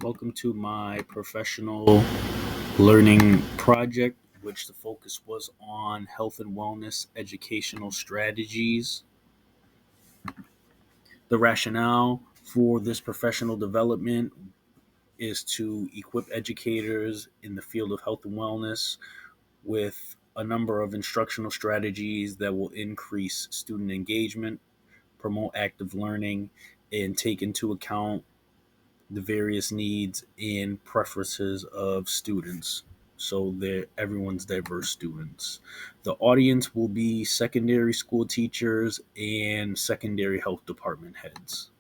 Welcome to my professional learning project, which the focus was on health and wellness educational strategies. The rationale for this professional development is to equip educators in the field of health and wellness with a number of instructional strategies that will increase student engagement, promote active learning, and take into account the various needs and preferences of students. So they're everyone's diverse students. The audience will be secondary school teachers and secondary health department heads.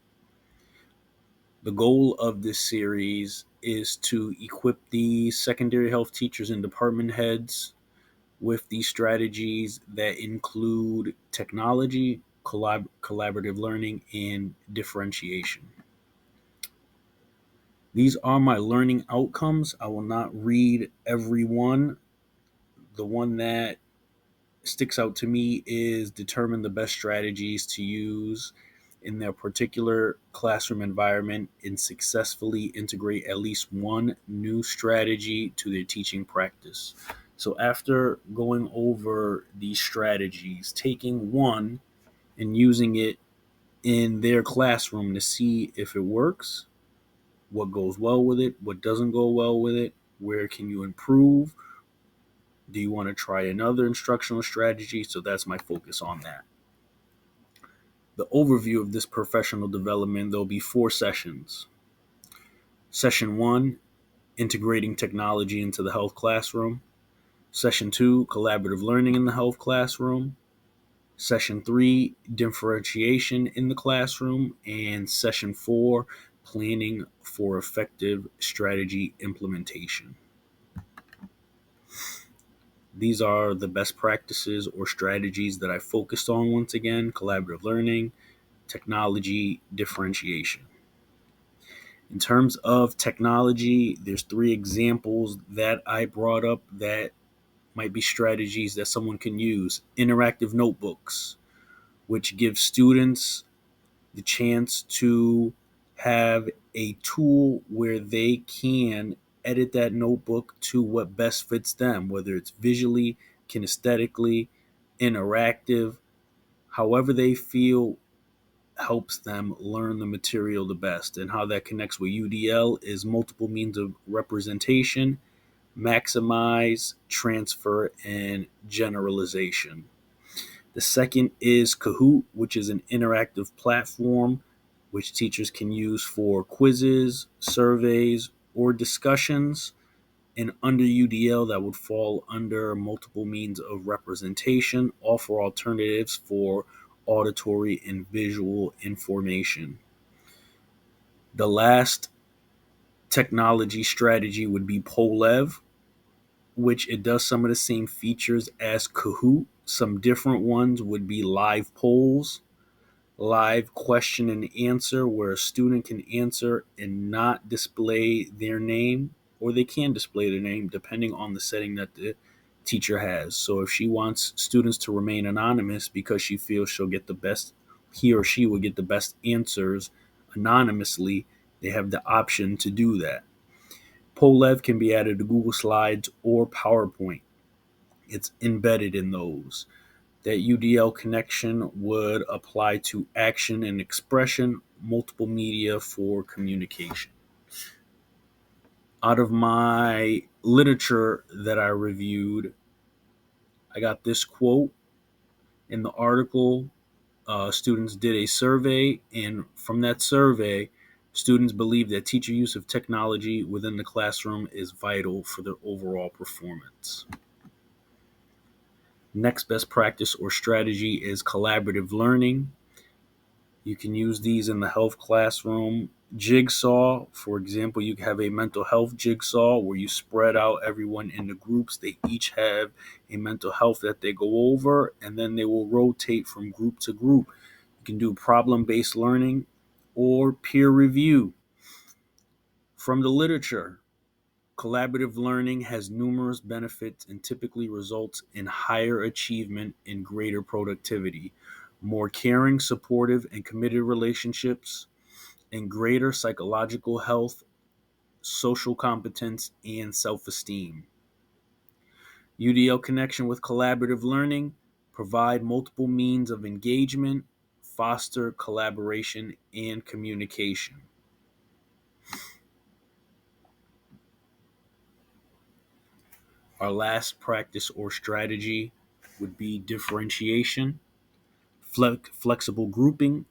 The goal of this series is to equip the secondary health teachers and department heads with these strategies that include technology, collaborative learning, and differentiation. These are my learning outcomes. I will not read every one. The one that sticks out to me is determine the best strategies to use in their particular classroom environment and successfully integrate at least one new strategy to their teaching practice. So, after going over these strategies, taking one and using it in their classroom to see if it works, what goes well with it, what doesn't go well with it, where can you improve, do you want to try another instructional strategy? So that's my focus on that. The overview of this professional development, there'll be 4 sessions. Session 1, integrating technology into the health classroom. Session 2, collaborative learning in the health classroom. Session 3, differentiation in the classroom. And Session 4, planning for effective strategy implementation. These are the best practices or strategies that I focused on once again: collaborative learning, technology, differentiation. In terms of technology, there's 3 examples that I brought up that might be strategies that someone can use. Interactive notebooks, which give students the chance to have a tool where they can edit that notebook to what best fits them, whether it's visually, kinesthetically, interactive, however they feel helps them learn the material the best. And how that connects with UDL is multiple means of representation, maximize, transfer, and generalization. The second is Kahoot, which is an interactive platform which teachers can use for quizzes, surveys, or discussions. And under UDL, that would fall under multiple means of representation, offer alternatives for auditory and visual information. The last technology strategy would be Polev, which it does some of the same features as Kahoot. Some different ones would be live polls, live question and answer, where a student can answer and not display their name, or they can display their name depending on the setting that the teacher has. So if she wants students to remain anonymous because she feels she'll get the best, he or she will get the best answers anonymously, they have the option to do that. Polev can be added to Google Slides or PowerPoint. It's embedded in those. That UDL connection would apply to action and expression, multiple media for communication. Out of my literature that I reviewed, I got this quote in the article. Students did a survey, and from that survey, students believe that teacher use of technology within the classroom is vital for their overall performance. Next best practice or strategy is collaborative learning. You can use these in the health classroom. Jigsaw, for example, you have a mental health jigsaw where you spread out everyone into groups. They each have a mental health that they go over, and then they will rotate from group to group. You can do problem-based learning or peer review. From the literature, collaborative learning has numerous benefits and typically results in higher achievement and greater productivity, more caring, supportive, and committed relationships, and greater psychological health social competence, and self esteem. UDL connection with collaborative learning provide multiple means of engagement, foster collaboration and communication. Our last practice or strategy would be differentiation, flexible grouping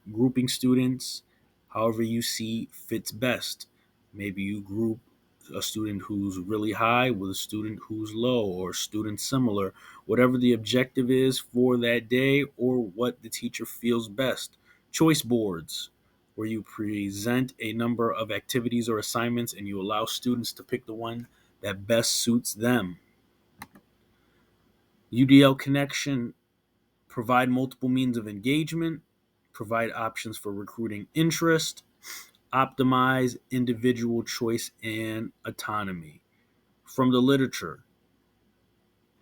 students however you see fits best. Maybe you group a student who's really high with a student who's low, or students similar, whatever the objective is for that day or what the teacher feels best. Choice boards, where you present a number of activities or assignments and you allow students to pick the one that best suits them. UDL connection provide multiple means of engagement, provide options for recruiting interest, optimize individual choice and autonomy. From the literature,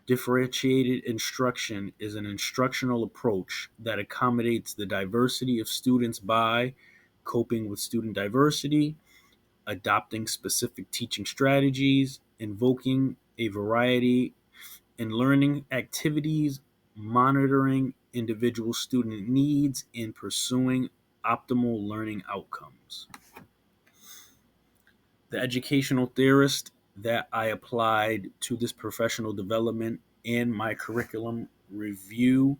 differentiated instruction is an instructional approach that accommodates the diversity of students by coping with student diversity, adopting specific teaching strategies, invoking a variety in learning activities, monitoring individual student needs, and pursuing optimal learning outcomes. The educational theorist that I applied to this professional development and my curriculum review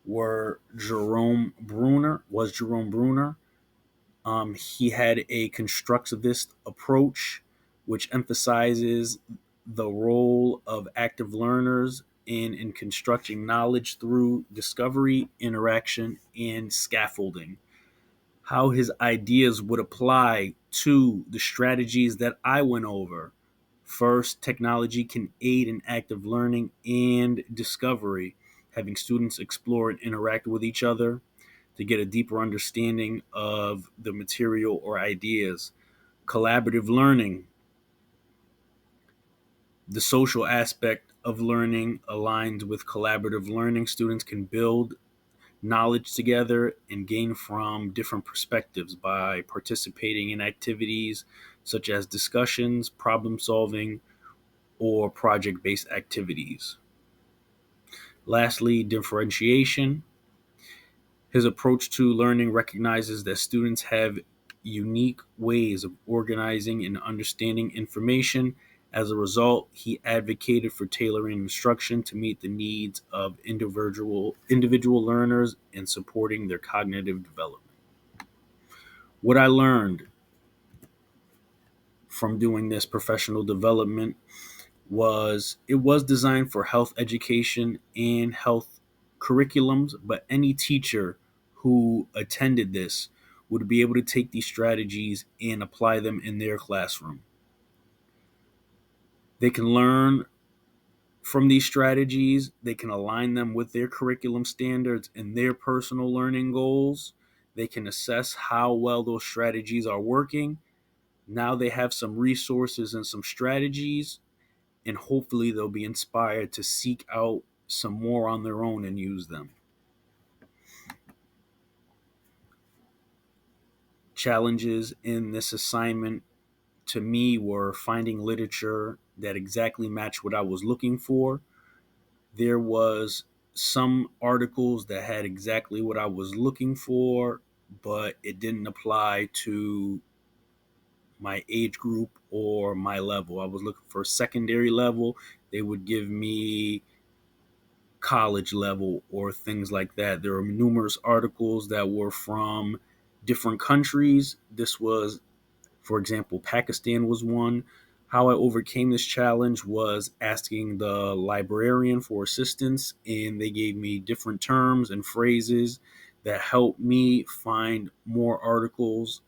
was Jerome Bruner. He had a constructivist approach, which emphasizes the role of active learners in constructing knowledge through discovery, interaction, and scaffolding. How his ideas would apply to the strategies that I went over. First, technology can aid in active learning and discovery, having students explore and interact with each other to get a deeper understanding of the material or ideas. Collaborative learning, the social aspect of learning aligns with collaborative learning. Students can build knowledge together and gain from different perspectives by participating in activities such as discussions, problem solving, or project based activities. Lastly, differentiation. His approach to learning recognizes that students have unique ways of organizing and understanding information. As a result, he advocated for tailoring instruction to meet the needs of individual learners and supporting their cognitive development. What I learned from doing this professional development was it was designed for health education and health curriculums, but any teacher who attended this would be able to take these strategies and apply them in their classroom. They can learn from these strategies, they can align them with their curriculum standards and their personal learning goals. They can assess how well those strategies are working. Now they have some resources and some strategies, and hopefully they'll be inspired to seek out some more on their own and use them. Challenges in this assignment to me were finding literature that exactly matched what I was looking for. There was some articles that had exactly what I was looking for, but it didn't apply to my age group or my level. I was looking for a secondary level. They would give me college level or things like that. There are numerous articles that were from different countries. This was, for example, Pakistan was one. How I overcame this challenge was asking the librarian for assistance, and they gave me different terms and phrases that helped me find more articles.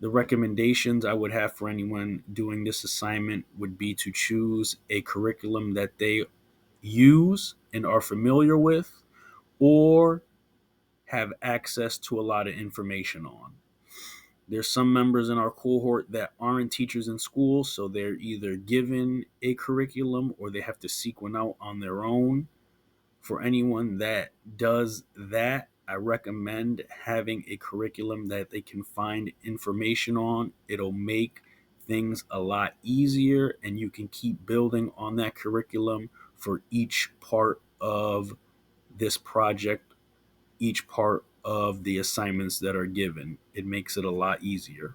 The recommendations I would have for anyone doing this assignment would be to choose a curriculum that they use and are familiar with, or have access to a lot of information on. There's some members in our cohort that aren't teachers in school, so they're either given a curriculum or they have to seek one out on their own. For anyone that does that, I recommend having a curriculum that they can find information on. It'll make things a lot easier, and you can keep building on that curriculum for each part of this project, each part of the assignments that are given. It makes it a lot easier.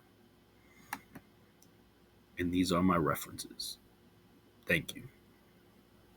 And these are my references. Thank you.